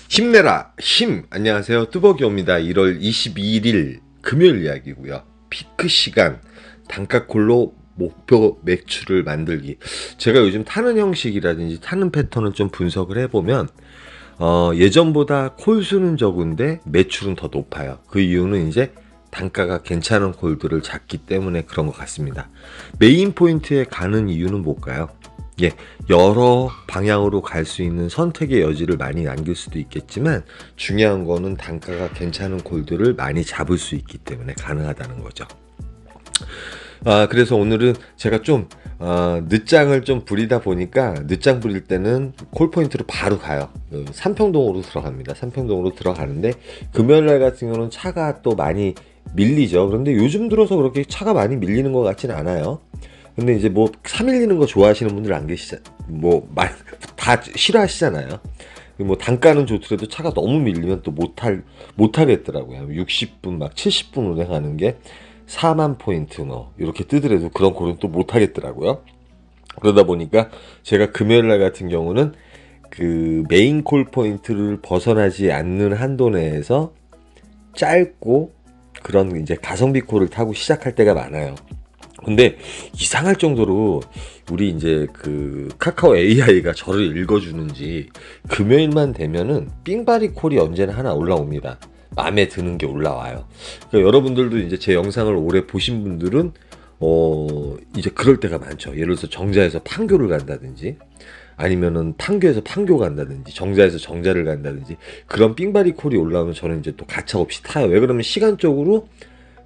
힘내라 힘. 안녕하세요, 뚜벅이옵니다. 1월 22일 금요일 이야기고요. 피크 시간 단가콜로 목표 매출을 만들기. 제가 요즘 타는 형식이라든지 타는 패턴을 좀 분석을 해보면 예전보다 콜수는 적은데 매출은 더 높아요. 그 이유는 이제 단가가 괜찮은 콜들을 잡기 때문에 그런 것 같습니다. 메인 포인트에 가는 이유는 뭘까요? 여러 방향으로 갈 수 있는 선택의 여지를 많이 남길 수도 있겠지만, 중요한 거는 단가가 괜찮은 콜들을 많이 잡을 수 있기 때문에 가능하다는 거죠. 그래서 오늘은 제가 좀 늦장을 좀 부리다 보니까, 늦장 부릴 때는 콜포인트로 바로 가요. 삼평동으로 들어갑니다. 삼평동으로 들어가는데, 금요일날 같은 경우는 차가 또 많이 밀리죠. 그런데 요즘 들어서 그렇게 차가 많이 밀리는 것 같지는 않아요. 근데 이제 뭐 차 밀리는 거 좋아하시는 분들 안 계시잖아요. 다 싫어하시잖아요. 뭐 단가는 좋더라도 차가 너무 밀리면 또 못하겠더라고요. 60분 막 70분 운행하는 게 4만 포인트 뭐 이렇게 뜨더라도 그런 콜은 또 못하겠더라고요. 그러다 보니까 제가 금요일날 같은 경우는 그 메인 콜 포인트를 벗어나지 않는 한도 내에서 짧고 그런 이제 가성비 콜을 타고 시작할 때가 많아요. 근데 이상할 정도로 우리 이제 그 카카오 AI가 저를 읽어주는지 금요일만 되면은 삥바리 콜이 언제나 하나 올라옵니다. 마음에 드는 게 올라와요. 그러니까 여러분들도 이제 제 영상을 오래 보신 분들은 이제 그럴 때가 많죠. 예를 들어서 정자에서 판교를 간다든지, 아니면은 판교에서 판교 간다든지, 정자에서 정자를 간다든지, 그런 삥바리 콜이 올라오면 저는 이제 또 가차없이 타요. 왜 그러면 시간적으로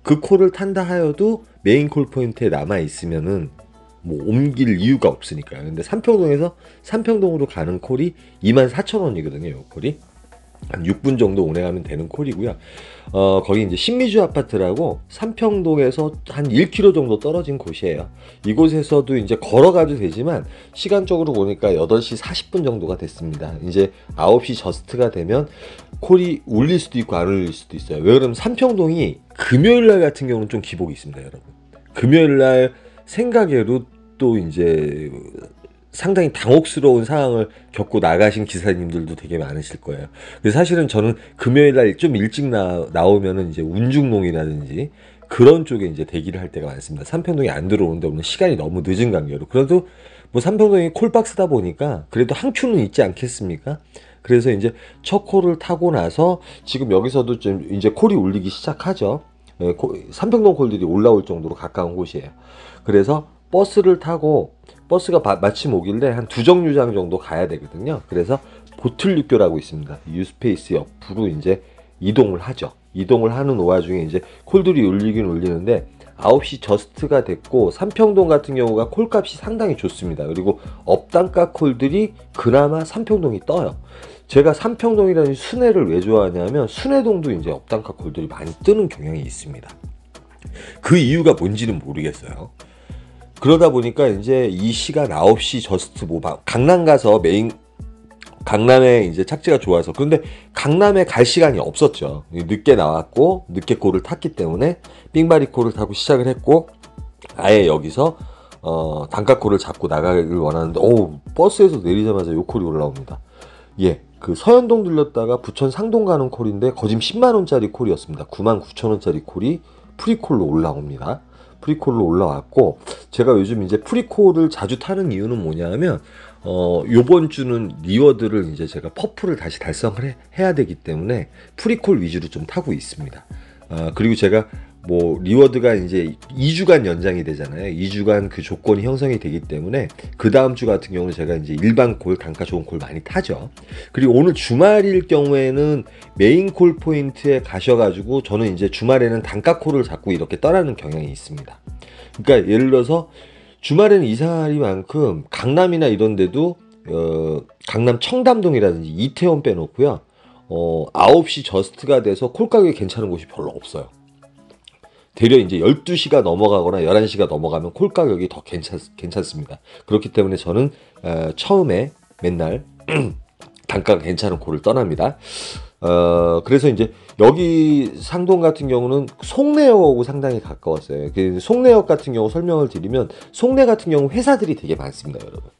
그 콜을 탄다 하여도 메인 콜 포인트에 남아 있으면은 뭐 옮길 이유가 없으니까요. 근데 삼평동에서 삼평동으로 가는 콜이 24,000원이거든요. 이 콜이 한 6분 정도 운행하면 되는 콜이고요. 거기 이제 신미주 아파트라고 삼평동에서 한 1km 정도 떨어진 곳이에요. 이곳에서도 이제 걸어가도 되지만 시간적으로 보니까 8시 40분 정도가 됐습니다. 이제 9시 저스트가 되면 콜이 울릴 수도 있고 안 울릴 수도 있어요. 왜 그러면 삼평동이 금요일날 같은 경우는 좀 기복이 있습니다, 여러분. 금요일날 생각외로 또 이제 상당히 당혹스러운 상황을 겪고 나가신 기사님들도 되게 많으실 거예요. 그래서 사실은 저는 금요일날 좀 일찍 나오면은 이제 운중농이라든지 그런 쪽에 이제 대기를 할 때가 많습니다. 삼평동이 안 들어오는데 오늘 시간이 너무 늦은 관계로. 그래도 뭐 삼평동이 콜박스다 보니까 그래도 한 큐는 있지 않겠습니까? 그래서 이제 첫 콜을 타고 나서 지금 여기서도 좀 이제 콜이 울리기 시작하죠. 삼평동 콜들이 올라올 정도로 가까운 곳이에요. 그래서 버스를 타고, 버스가 마침 오길래 한 2정류장 정도 가야 되거든요. 그래서 보틀육교라고 있습니다. 유스페이스 옆으로 이제 이동을 하죠. 이동을 하는 와중에 이제 콜들이 울리긴 울리는데 9시 저스트가 됐고, 삼평동 같은 경우가 콜값이 상당히 좋습니다. 그리고 업단가 콜들이 그나마 삼평동이 떠요. 제가 삼평동이라는 순회를 왜 좋아하냐면, 순회동도 이제 업단가 콜들이 많이 뜨는 경향이 있습니다. 그 이유가 뭔지는 모르겠어요. 그러다 보니까 이제 이 시간 9시 저스트 강남 가서 강남에 이제 착지가 좋아서, 그런데 강남에 갈 시간이 없었죠. 늦게 나왔고 늦게 콜을 탔기 때문에 삥바리 콜을 타고 시작을 했고, 아예 여기서 단가 콜을 잡고 나가기를 원하는데, 버스에서 내리자마자 요 콜이 올라옵니다. 그 서현동 들렸다가 부천 상동 가는 콜인데 거짐 10만원짜리 콜이었습니다. 99,000원짜리 콜이 프리콜로 올라옵니다. 프리콜로 올라왔고, 제가 요즘 이제 프리콜을 자주 타는 이유는 뭐냐면, 요번 주는 리워드를 이제 제가 퍼플을 다시 달성을 해야 되기 때문에 프리콜 위주로 좀 타고 있습니다. 그리고 제가 뭐 리워드가 이제 2주간 연장이 되잖아요. 2주간 그 조건이 형성이 되기 때문에 그 다음 주 같은 경우는 제가 이제 일반 콜, 단가 좋은 콜 많이 타죠. 그리고 오늘 주말일 경우에는 메인 콜 포인트에 가셔가지고 저는 이제 주말에는 단가 콜을 잡고 이렇게 떠나는 경향이 있습니다. 그러니까 예를 들어서 주말에는 이상하리만큼 강남이나 이런 데도 강남 청담동이라든지 이태원 빼놓고요, 9시 저스트가 돼서 콜 가격이 괜찮은 곳이 별로 없어요. 되려 이제 12시가 넘어가거나 11시가 넘어가면 콜 가격이 더 괜찮습니다. 그렇기 때문에 저는 처음에 맨날 단가가 괜찮은 콜을 떠납니다. 그래서 이제 여기 상동 같은 경우는 송내역하고 상당히 가까웠어요. 그 송내역 같은 경우 설명을 드리면, 송내 같은 경우 회사들이 되게 많습니다, 여러분.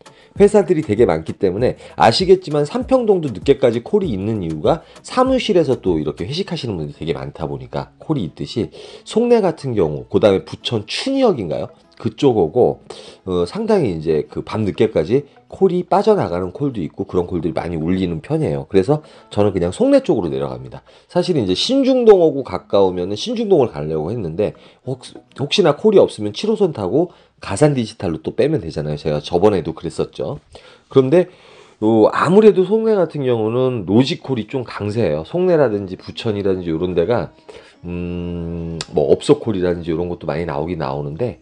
회사들이 되게 많기 때문에 아시겠지만 삼평동도 늦게까지 콜이 있는 이유가 사무실에서 또 이렇게 회식하시는 분들이 되게 많다 보니까 콜이 있듯이, 송내 같은 경우, 그 다음에 부천 춘희역인가요? 그쪽 오고 상당히 이제 그 밤 늦게까지 콜이 빠져나가는 콜도 있고 그런 콜들이 많이 울리는 편이에요. 그래서 저는 그냥 송내 쪽으로 내려갑니다. 사실 이제 신중동하고 가까우면은 신중동을 가려고 했는데, 혹시나 콜이 없으면 7호선 타고 가산 디지털로 또 빼면 되잖아요. 제가 저번에도 그랬었죠. 그런데 아무래도 송내 같은 경우는 로지콜이 좀 강세예요. 송내라든지 부천이라든지 이런 데가 뭐 업소콜이라든지 이런 것도 많이 나오긴 나오는데,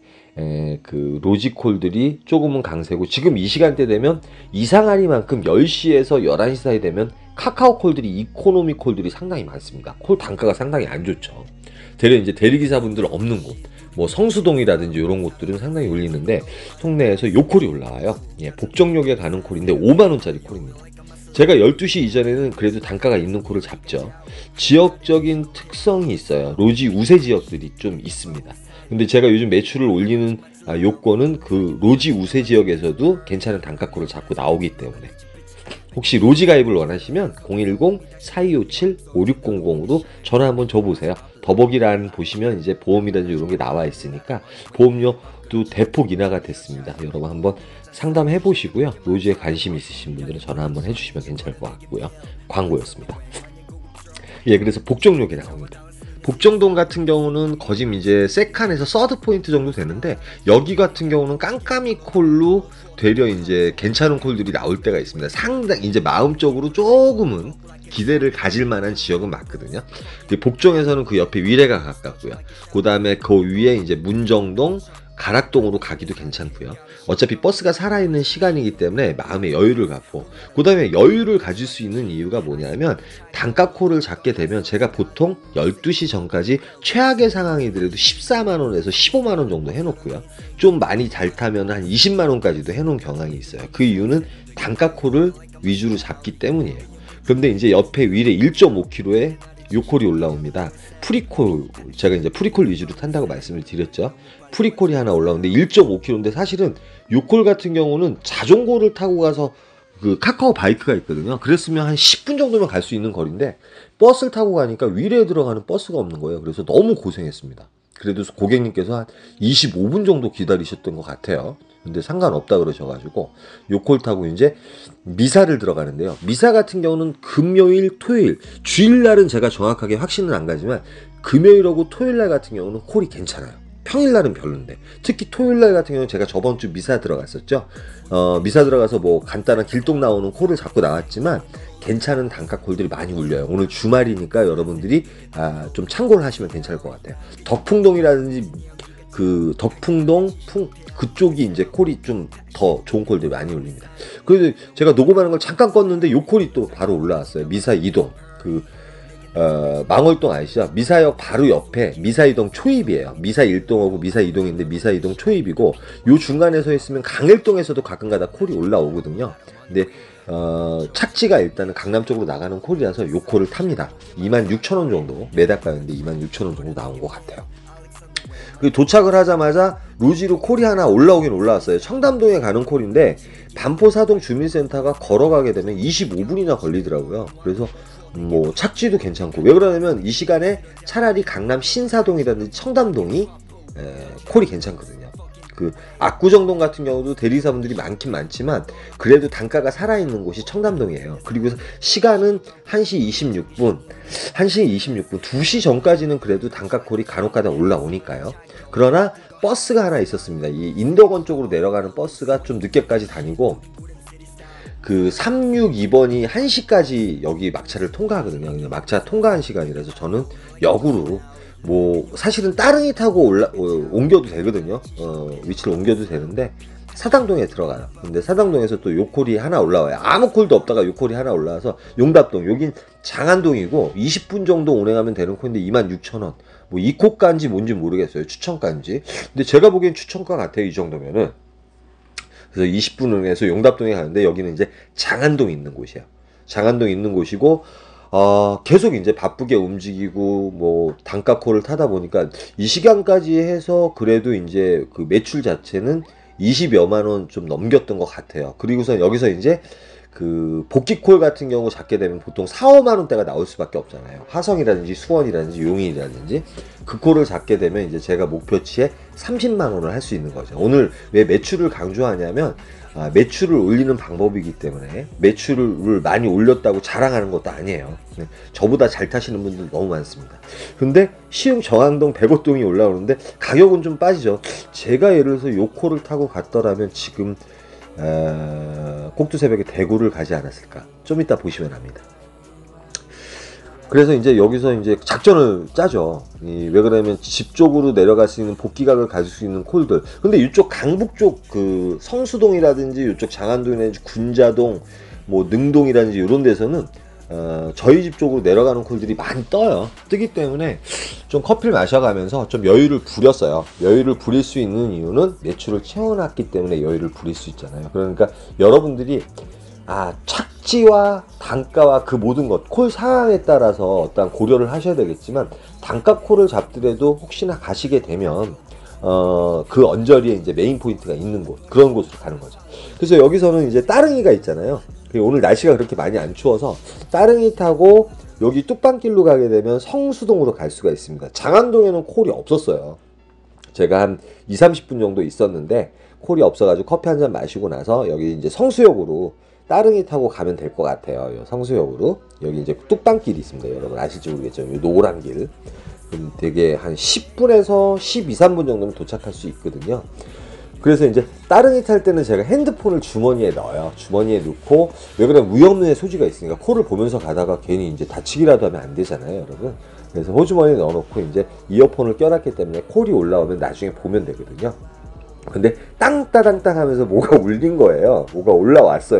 그 로지콜들이 조금은 강세고, 지금 이 시간대 되면 이상하리만큼 10시에서 11시 사이 되면 카카오콜들이, 이코노미 콜들이 상당히 많습니다. 콜 단가가 상당히 안 좋죠. 대려 이제 대리기사분들 없는 곳, 뭐 성수동이라든지 이런 곳들은 상당히 울리는데, 송내에서 요 콜이 올라와요. 예, 복정역에 가는 콜인데 5만원짜리 콜입니다. 제가 12시 이전에는 그래도 단가가 있는 콜을 잡죠. 지역적인 특성이 있어요. 로지 우세 지역들이 좀 있습니다. 근데 제가 요즘 매출을 올리는 요건은 그 로지 우세 지역에서도 괜찮은 단가콜을 잡고 나오기 때문에, 혹시 로지 가입을 원하시면 010-4257-5600으로 전화 한번 줘보세요. 더보기란 보시면 이제 보험이라든지 이런 게 나와 있으니까, 보험료도 대폭 인하가 됐습니다. 여러분 한번 상담해 보시고요. 로지에 관심 있으신 분들은 전화 한번 해주시면 괜찮을 것 같고요. 광고였습니다. 예, 그래서 복정역에 나옵니다. 복정동 같은 경우는 거짐 이제 세칸에서 서드 포인트 정도 되는데, 여기 같은 경우는 깜깜이 콜로 되려 이제 괜찮은 콜들이 나올 때가 있습니다. 상당히 이제 마음적으로 조금은 기대를 가질 만한 지역은 맞거든요. 복정에서는 그 옆에 위례가 가깝고요. 그 다음에 그 위에 이제 문정동, 가락동으로 가기도 괜찮고요. 어차피 버스가 살아있는 시간이기 때문에 마음의 여유를 갖고, 그 다음에 여유를 가질 수 있는 이유가 뭐냐면, 단가콜을 잡게 되면 제가 보통 12시 전까지 최악의 상황이더라도 14만원에서 15만원 정도 해놓고요. 좀 많이 잘 타면 한 20만원까지도 해놓은 경향이 있어요. 그 이유는 단가콜을 위주로 잡기 때문이에요. 그런데 이제 옆에 위례 1.5km에 요콜이 올라옵니다. 프리콜, 제가 이제 프리콜 위주로 탄다고 말씀을 드렸죠. 프리콜이 하나 올라오는데 1.5km인데, 사실은 요콜 같은 경우는 자전거를 타고 가서 그 카카오 바이크가 있거든요. 그랬으면 한 10분 정도면 갈 수 있는 거리인데, 버스를 타고 가니까 위례에 들어가는 버스가 없는 거예요. 그래서 너무 고생했습니다. 그래도 고객님께서 한 25분 정도 기다리셨던 것 같아요. 근데 상관없다 그러셔가지고 요콜 타고 이제 미사를 들어가는데요. 미사 같은 경우는 금요일, 토요일, 주일날은 제가 정확하게 확신은 안 가지만, 금요일하고 토요일날 같은 경우는 콜이 괜찮아요. 평일날은 별론데, 특히 토요일날 같은 경우는 제가 저번 주 미사 들어갔었죠. 미사 들어가서 뭐 간단한 길동 나오는 콜을 잡고 나왔지만 괜찮은 단가 콜들이 많이 울려요. 오늘 주말이니까 여러분들이 좀 참고를 하시면 괜찮을 것 같아요. 덕풍동이라든지 그 덕풍동 그쪽이 이제 콜이 좀 더 좋은 콜들이 많이 울립니다. 그래서 제가 녹음하는 걸 잠깐 껐는데 요 콜이 또 바로 올라왔어요. 미사 이동, 그 망월동 아시죠? 미사역 바로 옆에 미사 이동 초입이에요. 미사 1동하고 미사 2동인데 미사 2동 초입이고, 요 중간에 서 있으면 강일동에서도 가끔가다 콜이 올라오거든요. 근데 착지가 일단은 강남 쪽으로 나가는 콜이라서 요 콜을 탑니다. 26,000원 정도, 매달가는데 26,000원 정도 나온 것 같아요. 그리고 도착을 하자마자 로지로 콜이 하나 올라오긴 올라왔어요. 청담동에 가는 콜인데, 반포사동 주민센터가 걸어가게 되면 25분이나 걸리더라고요. 그래서 뭐 착지도 괜찮고, 왜 그러냐면 이 시간에 차라리 강남 신사동이라든지 청담동이 콜이 괜찮거든요. 그 압구정동 같은 경우도 대리사분들이 많긴 많지만 그래도 단가가 살아있는 곳이 청담동이에요. 그리고 시간은 1시 26분, 2시 전까지는 그래도 단가콜이 간혹가다 올라오니까요. 그러나 버스가 하나 있었습니다. 이 인덕원 쪽으로 내려가는 버스가 좀 늦게까지 다니고, 그 362번이 1시까지 여기 막차를 통과하거든요. 막차 통과한 시간이라서 저는 역으로, 뭐 사실은 따릉이 타고 옮겨도 되거든요. 위치를 옮겨도 되는데 사당동에 들어가요. 근데 사당동에서 또 요콜이 하나 올라와요. 아무 콜도 없다가 요콜이 하나 올라와서 용답동, 여긴 장안동이고 20분 정도 운행하면 되는 콜인데 26,000원. 뭐 이 콜가인지 뭔지 모르겠어요. 추천가인지. 근데 제가 보기엔 추천가 같아요. 이 정도면은. 그래서 20분 운행해서 용답동에 가는데, 여기는 이제 장안동에 있는 곳이에요. 장안동에 있는 곳이고, 계속 이제 바쁘게 움직이고 뭐 단가콜을 타다 보니까 이 시간까지 해서 그래도 이제 그 매출 자체는 20여만 원 좀 넘겼던 것 같아요. 그리고서 여기서 이제 그 복귀콜 같은 경우 잡게 되면 보통 4, 5만 원대가 나올 수밖에 없잖아요. 화성이라든지 수원이라든지 용인이라든지 그 콜을 잡게 되면 이제 제가 목표치에 30만 원을 할 수 있는 거죠. 오늘 왜 매출을 강조하냐면 매출을 올리는 방법이기 때문에 매출을 많이 올렸다고 자랑하는 것도 아니에요. 네, 저보다 잘 타시는 분들 너무 많습니다. 근데 시흥 정왕동 백오동이 올라오는데 가격은 좀 빠지죠. 제가 예를 들어서 요 콜을 타고 갔더라면 지금 꼭두새벽에 대구를 가지 않았을까. 좀 이따 보시면 압니다. 그래서 이제 여기서 이제 작전을 짜죠. 왜 그러냐면 집 쪽으로 내려갈 수 있는 복귀각을 가질 수 있는 콜들. 근데 이쪽 강북 쪽 그 성수동이라든지 이쪽 장안동이라든지 군자동, 뭐 능동이라든지 이런 데서는 저희 집 쪽으로 내려가는 콜들이 많이 떠요. 뜨기 때문에 좀 커피를 마셔가면서 좀 여유를 부렸어요. 여유를 부릴 수 있는 이유는 매출을 채워놨기 때문에 여유를 부릴 수 있잖아요. 그러니까 여러분들이 착지와 단가와 그 모든 것, 콜 상황에 따라서 어떤 고려를 하셔야 되겠지만, 단가 콜을 잡더라도 혹시나 가시게 되면, 그 언저리에 이제 메인 포인트가 있는 곳, 그런 곳으로 가는 거죠. 그래서 여기서는 이제 따릉이가 있잖아요. 오늘 날씨가 그렇게 많이 안 추워서, 따릉이 타고 여기 뚝방길로 가게 되면 성수동으로 갈 수가 있습니다. 장안동에는 콜이 없었어요. 제가 한 20-30분 정도 있었는데, 콜이 없어가지고 커피 한 잔 마시고 나서 여기 이제 성수역으로 따릉이 타고 가면 될 것 같아요. 성수역으로. 여기 이제 뚝방길이 있습니다. 여러분 아실지 모르겠죠. 노란 길. 되게 한 10분에서 12-13분 정도면 도착할 수 있거든요. 그래서 이제 따릉이 탈 때는 제가 핸드폰을 주머니에 넣어요. 주머니에 넣고, 왜 그러면 위험의 소지가 있으니까 콜을 보면서 가다가 괜히 이제 다치기라도 하면 안 되잖아요, 여러분. 그래서 호주머니에 넣어놓고 이제 이어폰을 껴놨기 때문에 콜이 올라오면 나중에 보면 되거든요. 근데 땅따당땅 하면서 뭐가 울린 거예요. 뭐가 올라왔어.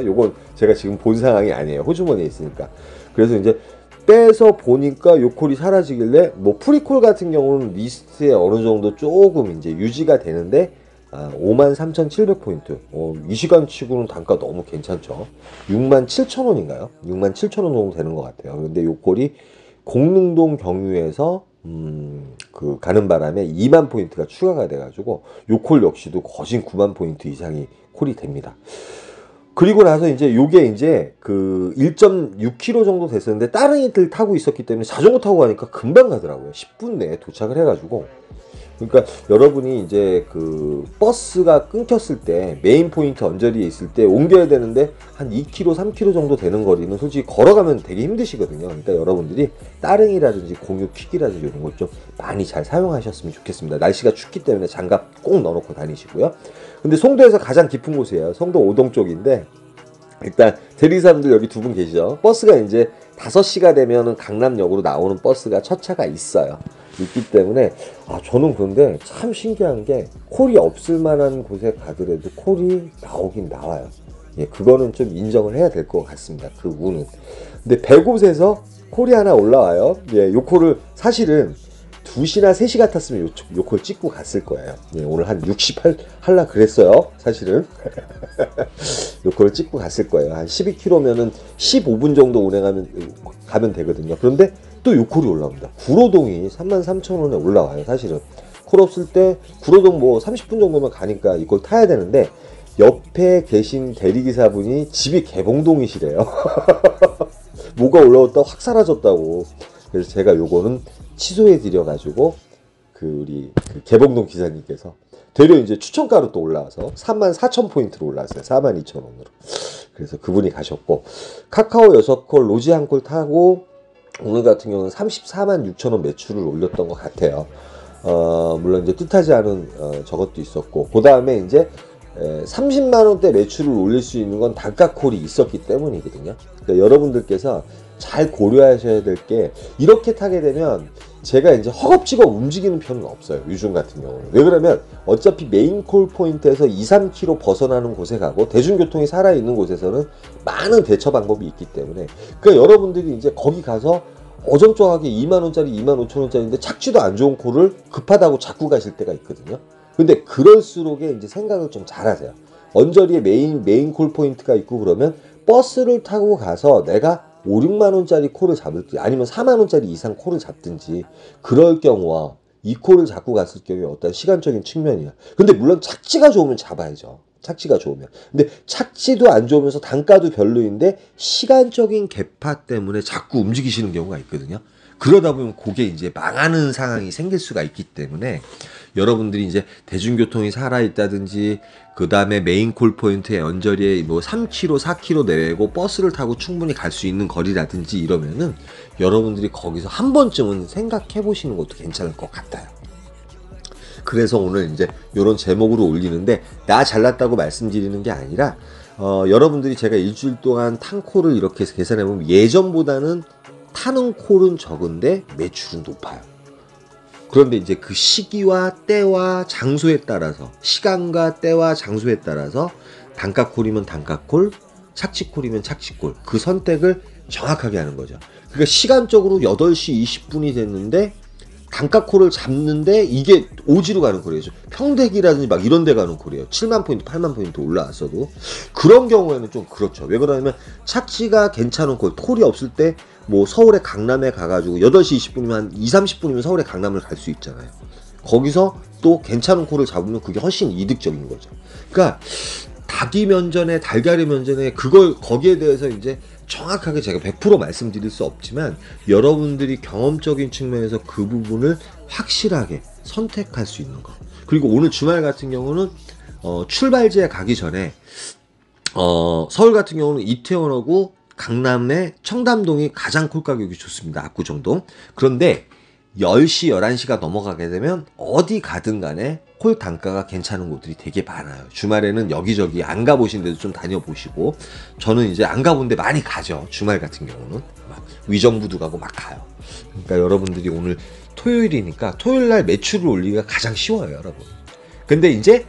요건 제가 지금 본 상황이 아니에요. 호주머니에 있으니까. 그래서 이제 빼서 보니까 요 콜이 사라지길래, 뭐 프리콜 같은 경우는 리스트에 어느 정도 조금 이제 유지가 되는데 53,700포인트. 이 시간 치고는 단가 너무 괜찮죠. 67,000원인가요? 67,000원 정도 되는 것 같아요. 근데 요 콜이 공릉동 경유에서 그 가는 바람에 2만 포인트가 추가가 돼가지고 요 콜 역시도 거진 9만 포인트 이상이 콜이 됩니다. 그리고 나서 이제 요게 이제 그 1.6km 정도 됐었는데 따릉이들 타고 있었기 때문에 자전거 타고 가니까 금방 가더라고요. 10분 내에 도착을 해가지고. 그러니까 여러분이 이제 그 버스가 끊겼을 때 메인 포인트 언저리에 있을 때 옮겨야 되는데 한 2km, 3km 정도 되는 거리는 솔직히 걸어가면 되게 힘드시거든요. 그러니까 여러분들이 따릉이라든지 공유 퀵이라든지 이런 걸 좀 많이 잘 사용하셨으면 좋겠습니다. 날씨가 춥기 때문에 장갑 꼭 넣어놓고 다니시고요. 근데 송도에서 가장 깊은 곳이에요. 송도 오동 쪽인데, 일단 대리사분들 여기 두 분 계시죠. 버스가 이제 5시가 되면은 강남역으로 나오는 버스가 첫 차가 있기 때문에 저는 그런데 참 신기한 게 콜이 없을 만한 곳에 가더라도 콜이 나오긴 나와요. 예, 그거는 좀 인정을 해야 될 것 같습니다. 그 운은. 근데 100곳에서 콜이 하나 올라와요. 예, 요 콜을 사실은 2시나 3시 같았으면 요 콜 찍고 갔을 거예요. 예, 오늘 한 68 할라 그랬어요. 사실은. 요 콜을 찍고 갔을 거예요. 한 12km면은 15분 정도 가면 되거든요. 그런데 또 요 콜이 올라옵니다. 구로동이 33,000원에 올라와요. 사실은. 콜 없을 때 구로동 뭐 30분 정도만 가니까 이걸 타야 되는데, 옆에 계신 대리기사분이 집이 개봉동이시래요. 뭐가 올라왔다고 확 사라졌다고. 그래서 제가 요거는 취소해 드려가지고 우리 개봉동 기사님께서 되려 이제 추천가로 또 올라와서 34,000포인트로 올라왔어요. 42,000원으로. 그래서 그분이 가셨고, 카카오 6콜 로지 한 콜 타고 오늘 같은 경우는 346,000원 매출을 올렸던 것 같아요. 물론 이제 뜻하지 않은 저것도 있었고, 그 다음에 이제 30만원대 매출을 올릴 수 있는 건 단가 콜이 있었기 때문이거든요. 그러니까 여러분들께서 잘 고려하셔야 될 게, 이렇게 타게 되면 제가 이제 허겁지겁 움직이는 편은 없어요. 요즘 같은 경우는. 왜 그러면 어차피 메인 콜 포인트에서 2-3km 벗어나는 곳에 가고 대중교통이 살아있는 곳에서는 많은 대처 방법이 있기 때문에, 그러니까 여러분들이 이제 거기 가서 어정쩡하게 2만원짜리 25,000원짜리인데 착지도 안 좋은 콜을 급하다고 자꾸 가실 때가 있거든요. 근데 그럴수록에 이제 생각을 좀 잘하세요. 언저리에 메인 콜 포인트가 있고 그러면 버스를 타고 가서 내가 5, 6만 원짜리 콜을 잡을지 아니면 4만 원짜리 이상 콜을 잡든지 그럴 경우와 이 콜을 잡고 갔을 경우에 어떤 시간적인 측면이야. 근데 물론 착지가 좋으면 잡아야죠. 착지가 좋으면. 근데 착지도 안 좋으면서 단가도 별로인데 시간적인 개파 때문에 자꾸 움직이시는 경우가 있거든요. 그러다 보면 그게 이제 망하는 상황이 생길 수가 있기 때문에 여러분들이 이제 대중교통이 살아있다든지 그 다음에 메인 콜 포인트의 언저리에 뭐 3km, 4km 내외고 버스를 타고 충분히 갈 수 있는 거리라든지 이러면은 여러분들이 거기서 한 번쯤은 생각해 보시는 것도 괜찮을 것 같아요. 그래서 오늘 이제 이런 제목으로 올리는데 나 잘났다고 말씀드리는 게 아니라 여러분들이 제가 일주일 동안 탄 콜을 이렇게 계산해 보면 예전보다는 타는 콜은 적은데 매출은 높아요. 그런데 이제 그 시기와 때와 장소에 따라서 시간과 때와 장소에 따라서 단가 콜이면 단가 콜, 착지 콜이면 착지 콜 그 선택을 정확하게 하는 거죠. 그러니까 시간적으로 8시 20분이 됐는데 단가 콜을 잡는데 이게 오지로 가는 콜이에요. 평택이라든지 막 이런 데 가는 콜이에요. 7만 포인트, 8만 포인트 올라왔어도. 그런 경우에는 좀 그렇죠. 왜 그러냐면 착지가 괜찮은 콜이 없을 때 뭐 서울에 강남에 가가지고 8시 20분이면 한 2, 30분이면 서울에 강남을 갈 수 있잖아요. 거기서 또 괜찮은 콜을 잡으면 그게 훨씬 이득적인 거죠. 그러니까 닭이 면전에 달걀이 면전에 거기에 대해서 이제 정확하게 제가 100% 말씀드릴 수 없지만 여러분들이 경험적인 측면에서 그 부분을 확실하게 선택할 수 있는 거. 그리고 오늘 주말 같은 경우는 출발지에 가기 전에 서울 같은 경우는 이태원하고 강남의 청담동이 가장 콜 가격이 좋습니다. 압구정동. 그런데 10시, 11시가 넘어가게 되면 어디 가든 간에 콜 단가가 괜찮은 곳들이 되게 많아요. 주말에는 여기저기 안 가보신 데도 좀 다녀보시고 저는 이제 안 가본 데 많이 가죠. 주말 같은 경우는 막 위정부도 가고 막 가요. 그러니까 여러분들이 오늘 토요일이니까 토요일날 매출을 올리기가 가장 쉬워요, 여러분. 근데 이제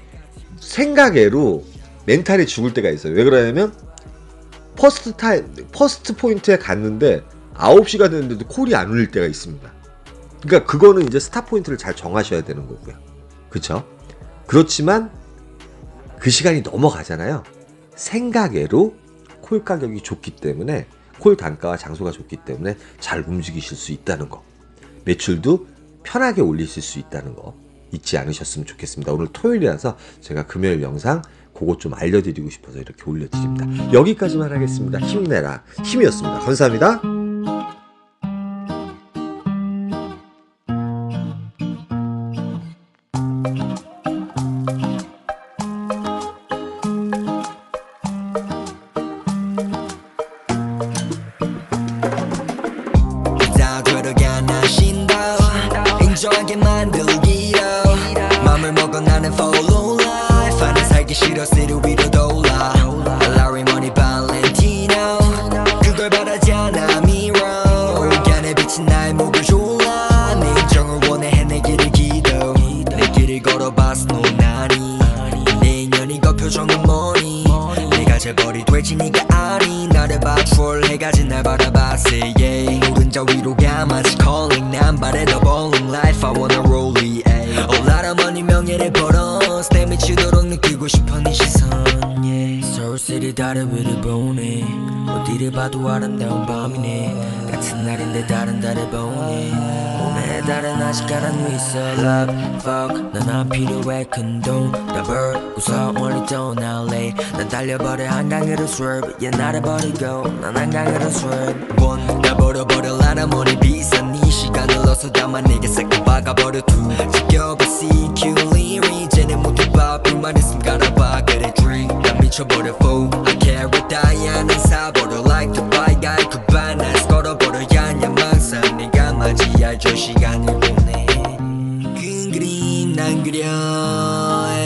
생각외로 멘탈이 죽을 때가 있어요. 왜 그러냐면 퍼스트 포인트에 갔는데 9시가 됐는데도 콜이 안 울릴 때가 있습니다. 그러니까 그거는 이제 스탑 포인트를 잘 정하셔야 되는 거고요. 그쵸? 그렇지만 그 시간이 넘어가잖아요. 생각외로 콜 가격이 좋기 때문에 콜 단가와 장소가 좋기 때문에 잘 움직이실 수 있다는 거. 매출도 편하게 올리실 수 있다는 거 잊지 않으셨으면 좋겠습니다. 오늘 토요일이라서 제가 금요일 영상 그것 좀 알려드리고 싶어서 이렇게 올려드립니다. 여기까지만 하겠습니다. 힘내라 힘이었습니다. 감사합니다. 인정하게 만들기로 맘을 먹어 나는 follow life 아는 살기 싫어 city 위로 돌아 Larry Money Valentino 그걸 바라지 않아 mirror 안에 비친 나의 목을 졸라 내 인정을 원해 해내기를 기도 내 길을 걸어봤어 노나니 내 인연이 그 표정은 뭐니 내가 재벌이 될지 네가 아니 나를 봐 troll 해가지 날 바라봤어 yeah 오른자 위로 가마치 calling 난 바래 더 bowling life I wanna roll it all out of money 명예를 벌어 내 미치도록 느끼고 싶어 네 시선 yeah 서울시리 다른 위를 보네 어디를 봐도 아름다운 밤이네 같은 날인데 다른 달을 보네 오늘의 달은 아직 가란 위 있어 love fuck 난 안 필요해 큰돈 다 벌고서 멀리 떠날래 난 달려버려 한강으로 swerve yeah 나를 버리고 난 한강으로 swerve one 나 버려버려 라라 머리 비싼 네 시간을 넣어서 담아 내게 싹다 박아버려 two 지겨워 CQ 리리 이제는 못해봐 불만 있음 갈아봐 그래 dream 난 미쳐버려 fool I carry 다이아는 사버려 like the buy guy 그 반나스 걸어버려 야냥망상 네가 맞이할 저 시간을 보내 큰 그림 난 그려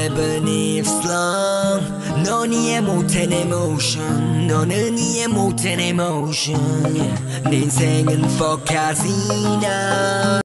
even if long 넌 이해 못해 내 motion 너는 이해 못해 내 motion 내 인생은 fuck casino